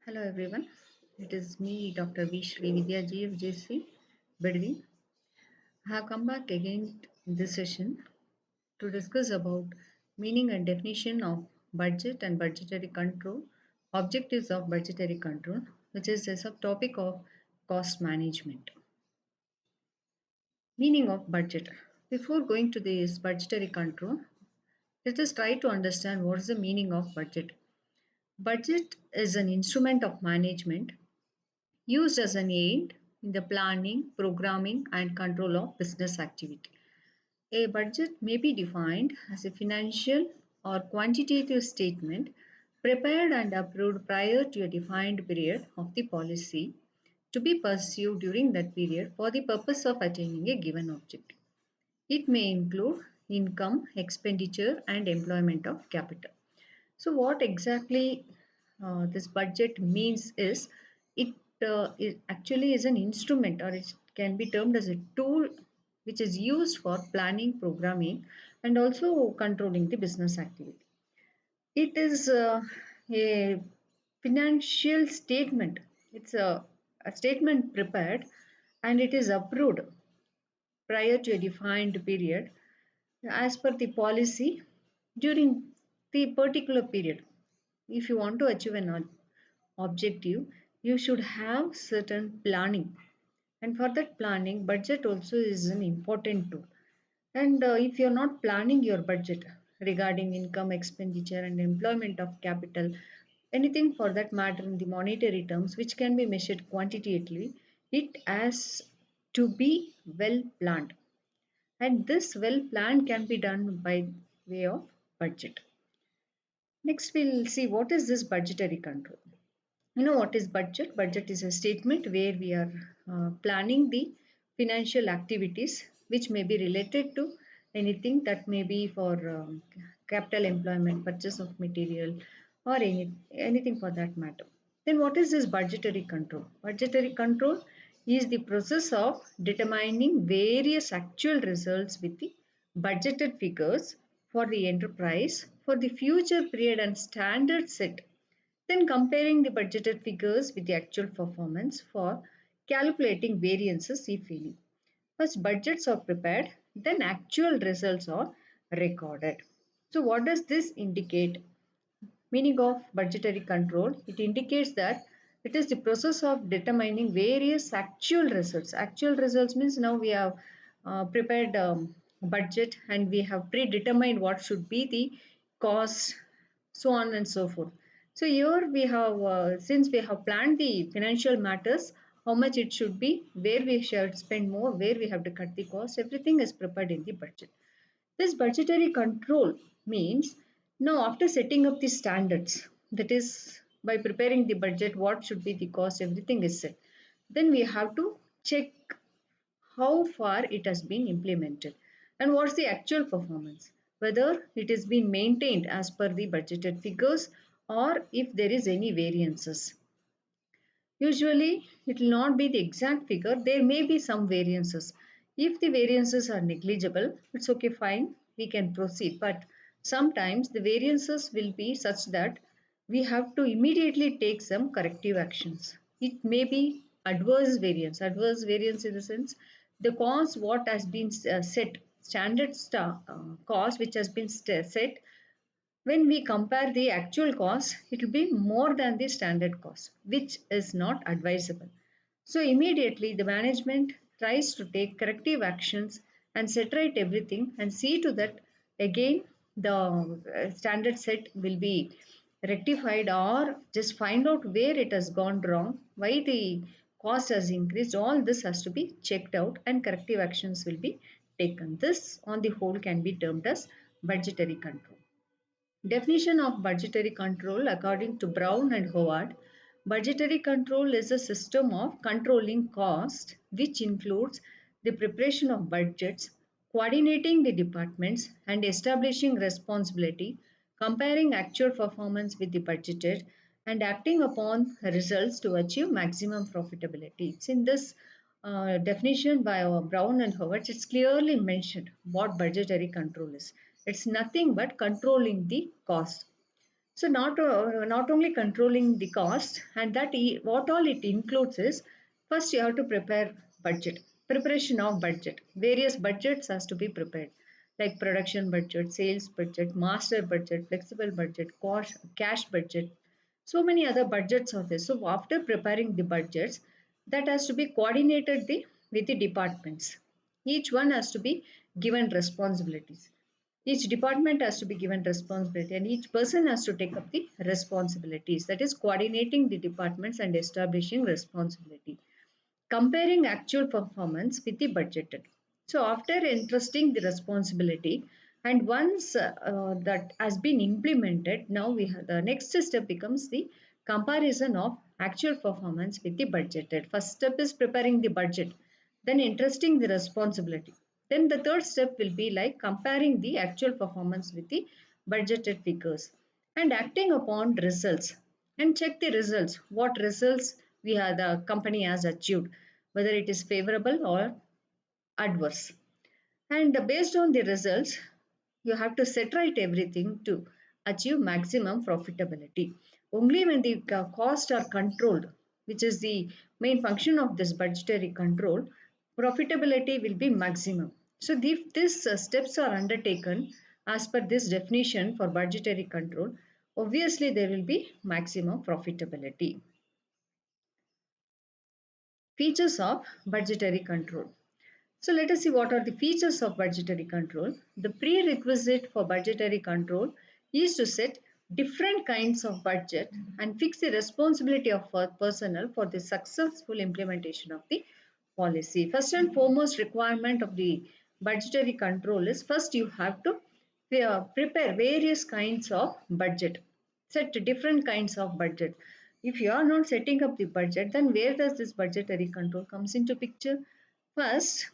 Hello everyone. It is me, Dr. V. Sri Vidya GFJC Bedvi. I have come back again in this session to discuss about meaning and definition of budget and budgetary control, objectives of budgetary control, which is a subtopic of cost management. Meaning of budget. Before going to this budgetary control, let us try to understand what is the meaning of budget. Budget is an instrument of management used as an aid in the planning, programming, and control of business activity. A budget may be defined as a financial or quantitative statement prepared and approved prior to a defined period of the policy to be pursued during that period for the purpose of attaining a given objective. It may include income, expenditure, and employment of capital. So, what exactly this budget means is it actually is an instrument, or it can be termed as a tool which is used for planning, programming, and also controlling the business activity. It is a financial statement. It's a statement prepared and it is approved prior to a defined period as per the policy during the particular period. If you want to achieve an objective, you should have certain planning, and for that planning budget also is an important tool. And if you're not planning your budget regarding income, expenditure, and employment of capital, anything for that matter in the monetary terms which can be measured quantitatively, it has to be well planned, and this well plan can be done by way of budget. Next, we'll see what is this budgetary control. You know what is budget? Budget is a statement where we are planning the financial activities which may be related to anything that may be for capital employment, purchase of material, or anything for that matter. Then, what is this budgetary control? Budgetary control is the process of determining various actual results with the budgeted figures for the enterprise for the future period and standard set, then comparing the budgeted figures with the actual performance for calculating variances if any. First, budgets are prepared, then actual results are recorded. So, what does this indicate? Meaning of budgetary control, it indicates that it is the process of determining various actual results. Actual results means now we have prepared budget and we have predetermined what should be the cost, so on and so forth. So here we have, since we have planned the financial matters, how much it should be, where we should spend more, where we have to cut the cost, everything is prepared in the budget. This budgetary control means now after setting up the standards, that is by preparing the budget, what should be the cost, everything is set. Then we have to check how far it has been implemented and what's the actual performance, whether it is being maintained as per the budgeted figures or if there is any variances. Usually, it will not be the exact figure. There may be some variances. If the variances are negligible, it's okay, fine, we can proceed. But sometimes the variances will be such that we have to immediately take some corrective actions. It may be adverse variance in the sense the cost what has been set, standard cost which has been set, when we compare the actual cost, it will be more than the standard cost, which is not advisable. So immediately the management tries to take corrective actions and set right everything and see to that again the standard set will be rectified, or just find out where it has gone wrong, why the cost has increased. All this has to be checked out and corrective actions will be taken. This on the whole can be termed as budgetary control. Definition of budgetary control according to Brown and Howard. Budgetary control is a system of controlling cost which includes the preparation of budgets, coordinating the departments, and establishing responsibility, comparing actual performance with the budgeted, and acting upon results to achieve maximum profitability. It's in this definition by Brown and Howard, it's clearly mentioned what budgetary control is. It's nothing but controlling the cost. So not only controlling the cost, and what all it includes is, first you have to prepare budget, preparation of budget. Various budgets has to be prepared, like production budget, sales budget, master budget, flexible budget, cost, cash budget. So many other budgets are there. So after preparing the budgets, that has to be coordinated with the departments. Each one has to be given responsibilities. Each department has to be given responsibility, and each person has to take up the responsibilities. That is coordinating the departments and establishing responsibility. Comparing actual performance with the budgeted. So after entrusting the responsibility, and once that has been implemented, now we have the next step becomes the comparison of actual performance with the budgeted. First step is preparing the budget, then entrusting the responsibility. Then the third step will be like comparing the actual performance with the budgeted figures and acting upon results, and check the results. What results we have the company has achieved, whether it is favorable or adverse. And based on the results, you have to set right everything to achieve maximum profitability. Only when the costs are controlled, which is the main function of this budgetary control, profitability will be maximum. So if these steps are undertaken as per this definition for budgetary control, obviously there will be maximum profitability. Features of budgetary control. So let us see what are the features of budgetary control. The prerequisite for budgetary control is to set different kinds of budget and fix the responsibility of personnel for the successful implementation of the policy. First and foremost requirement of the budgetary control is, first you have to prepare various kinds of budget, set different kinds of budget. If you are not setting up the budget, then where does this budgetary control comes into picture? First,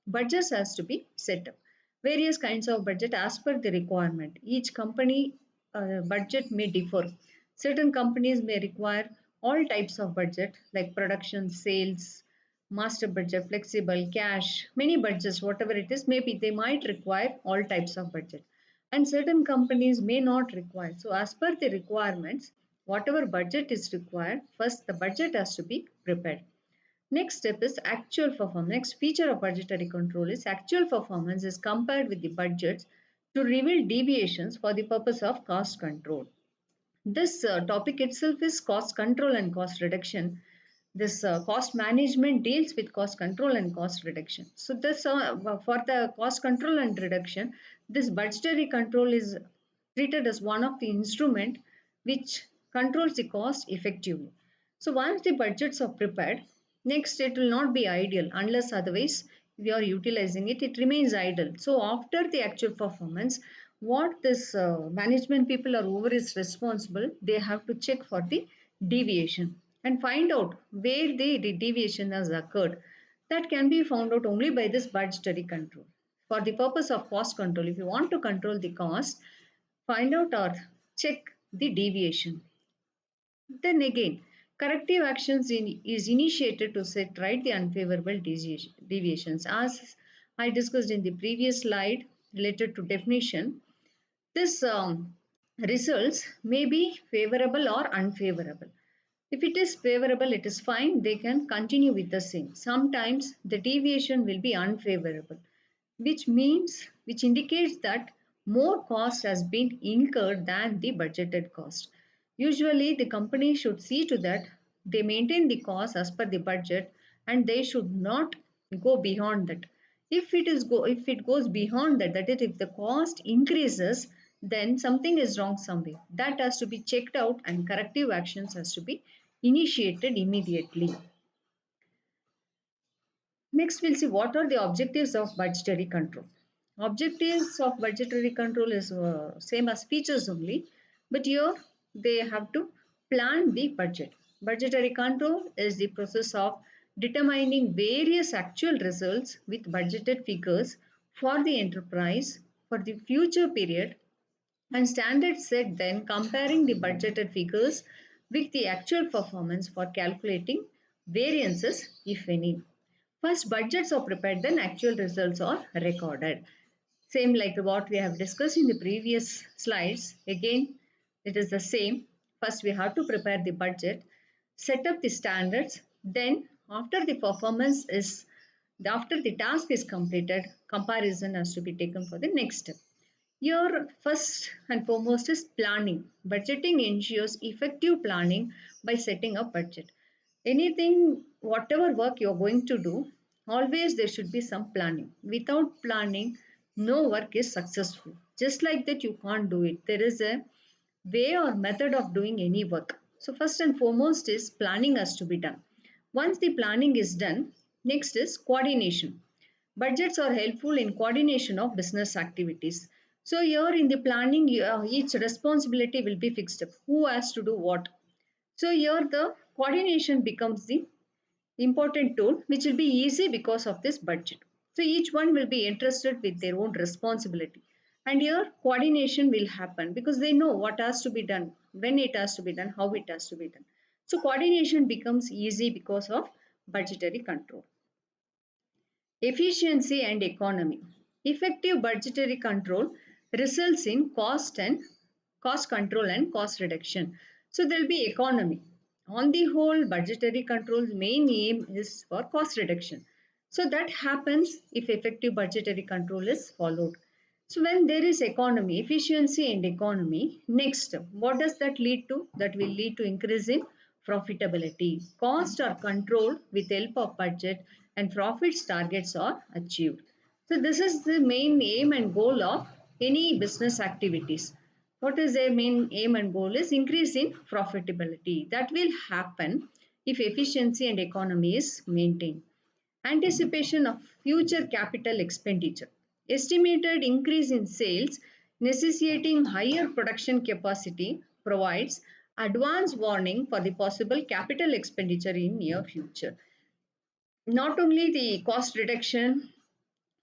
budgets has to be set up. Various kinds of budget as per the requirement. Each company budget may differ. Certain companies may require all types of budget like production, sales, master budget, flexible, cash, many budgets, whatever it is, maybe they might require all types of budget. And certain companies may not require. So as per the requirements, whatever budget is required, first the budget has to be prepared. Next step is actual performance. Next feature of budgetary control is actual performance is compared with the budgets to reveal deviations for the purpose of cost control. This topic itself is cost control and cost reduction. This cost management deals with cost control and cost reduction. So this for the cost control and reduction, this budgetary control is treated as one of the instrument which controls the cost effectively. So once the budgets are prepared, next it will not be ideal unless otherwise we are utilizing it. It remains idle. So after the actual performance, what this management people are over is responsible. They have to check for the deviation and find out where the deviation has occurred. That can be found out only by this budgetary control. For the purpose of cost control, if you want to control the cost, find out or check the deviation. Then again, corrective actions is initiated to set right the unfavorable deviations. As I discussed in the previous slide related to definition, this results may be favorable or unfavorable. If it is favorable, it is fine, they can continue with the same. Sometimes the deviation will be unfavorable, which indicates that more cost has been incurred than the budgeted cost. Usually, the company should see to that they maintain the cost as per the budget, and they should not go beyond that. If it goes beyond that, that is, if the cost increases, then something is wrong somewhere. That has to be checked out, and corrective actions has to be initiated immediately. Next, we'll see what are the objectives of budgetary control. Objectives of budgetary control is same as features only, but here they have to plan the budget. Budgetary control is the process of determining various actual results with budgeted figures for the enterprise for the future period, and standards set then comparing the budgeted figures with the actual performance for calculating variances, if any. First, budgets are prepared, then actual results are recorded. Same like what we have discussed in the previous slides. Again, It is the same. First, we have to prepare the budget, set up the standards. Then, after the performance is, after the task is completed, comparison has to be taken for the next step. Your first and foremost is planning. Budgeting ensures effective planning by setting a budget. Anything, whatever work you're going to do, always there should be some planning. Without planning, no work is successful. Just like that, you can't do it. There is a way or method of doing any work. So, first and foremost is planning has to be done. Once the planning is done, next is coordination. Budgets are helpful in coordination of business activities. So, here in the planning, each responsibility will be fixed up. Who has to do what? So, here the coordination becomes the important tool which will be easy because of this budget. So each one will be interested with their own responsibility. And here coordination will happen because they know what has to be done, when it has to be done, how it has to be done. So coordination becomes easy because of budgetary control. Efficiency and economy. Effective budgetary control results in cost control and cost reduction. So there will be economy. On the whole, budgetary control's main aim is for cost reduction. So that happens if effective budgetary control is followed. So when there is economy, efficiency and economy, next, what does that lead to? That will lead to increase in profitability. Costs are controlled with help of budget and profits targets are achieved. So this is the main aim and goal of any business activities. What is their main aim and goal is increase in profitability. That will happen if efficiency and economy is maintained. Anticipation of future capital expenditure. Estimated increase in sales necessitating higher production capacity provides advance warning for the possible capital expenditure in near future. Not only the cost reduction,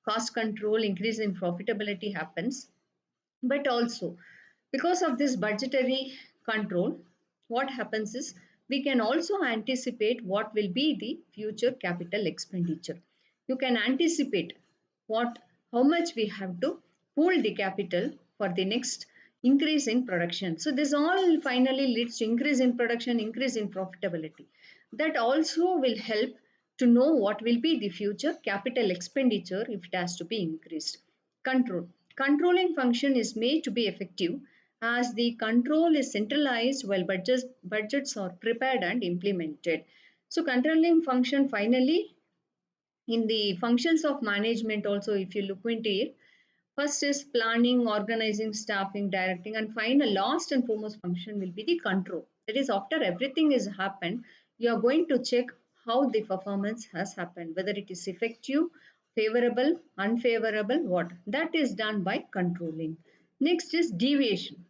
cost control, increase in profitability happens, but also because of this budgetary control, what happens is we can also anticipate what will be the future capital expenditure. You can anticipate what how much we have to pool the capital for the next increase in production. So this all finally leads to increase in production, increase in profitability. That also will help to know what will be the future capital expenditure if it has to be increased. Control. Controlling function is made to be effective as the control is centralized while budgets are prepared and implemented. So controlling function finally in the functions of management also if you look into it, first is planning, organizing, staffing, directing, and final last and foremost function will be the control. That is, after everything is happened, you are going to check how the performance has happened, whether it is effective, favorable, unfavorable, what. That is done by controlling. Next is deviation.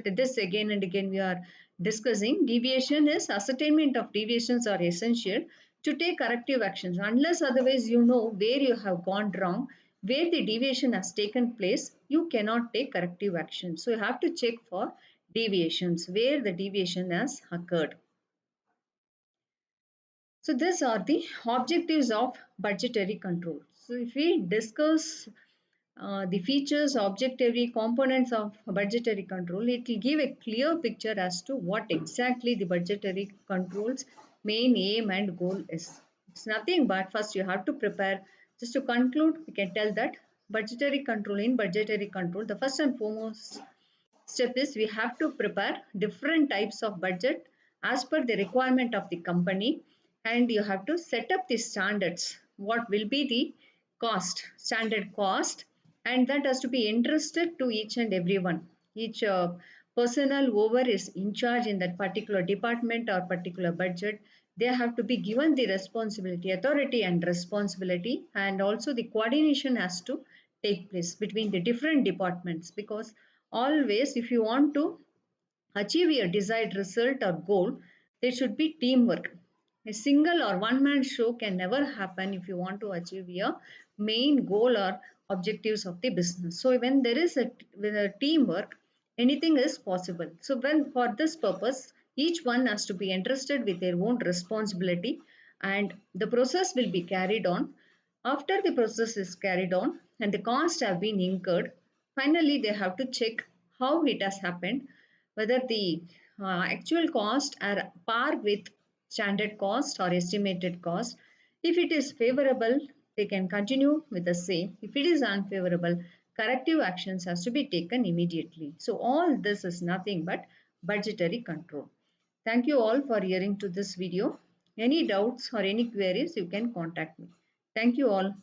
This again and again we are discussing. Deviation is ascertainment of deviations are essential to take corrective actions. Unless otherwise you know where you have gone wrong, where the deviation has taken place, you cannot take corrective action. So you have to check for deviations, where the deviation has occurred. So these are the objectives of budgetary control. So if we discuss the features, objectively components of budgetary control, it will give a clear picture as to what exactly the budgetary control's main aim and goal is. It's nothing but first you have to prepare. Just to conclude, we can tell that in budgetary control, the first and foremost step is we have to prepare different types of budget as per the requirement of the company, and you have to set up the standards. What will be the cost, standard cost, and that has to be entrusted to each and everyone. Each personnel whoever is in charge in that particular department or particular budget, they have to be given the responsibility, authority and responsibility, and also the coordination has to take place between the different departments, because always if you want to achieve your desired result or goal, there should be teamwork. A single or one man show can never happen if you want to achieve your main goal or objectives of the business. So when there is with a teamwork, anything is possible. So when for this purpose, each one has to be entrusted with their own responsibility, and the process will be carried on. After the process is carried on and the costs have been incurred, finally they have to check how it has happened, whether the actual cost are par with standard cost or estimated cost. If it is favorable, they can continue with the same. If it is unfavorable, corrective actions has to be taken immediately. So all this is nothing but budgetary control. Thank you all for hearing to this video. Any doubts or any queries, you can contact me. Thank you all.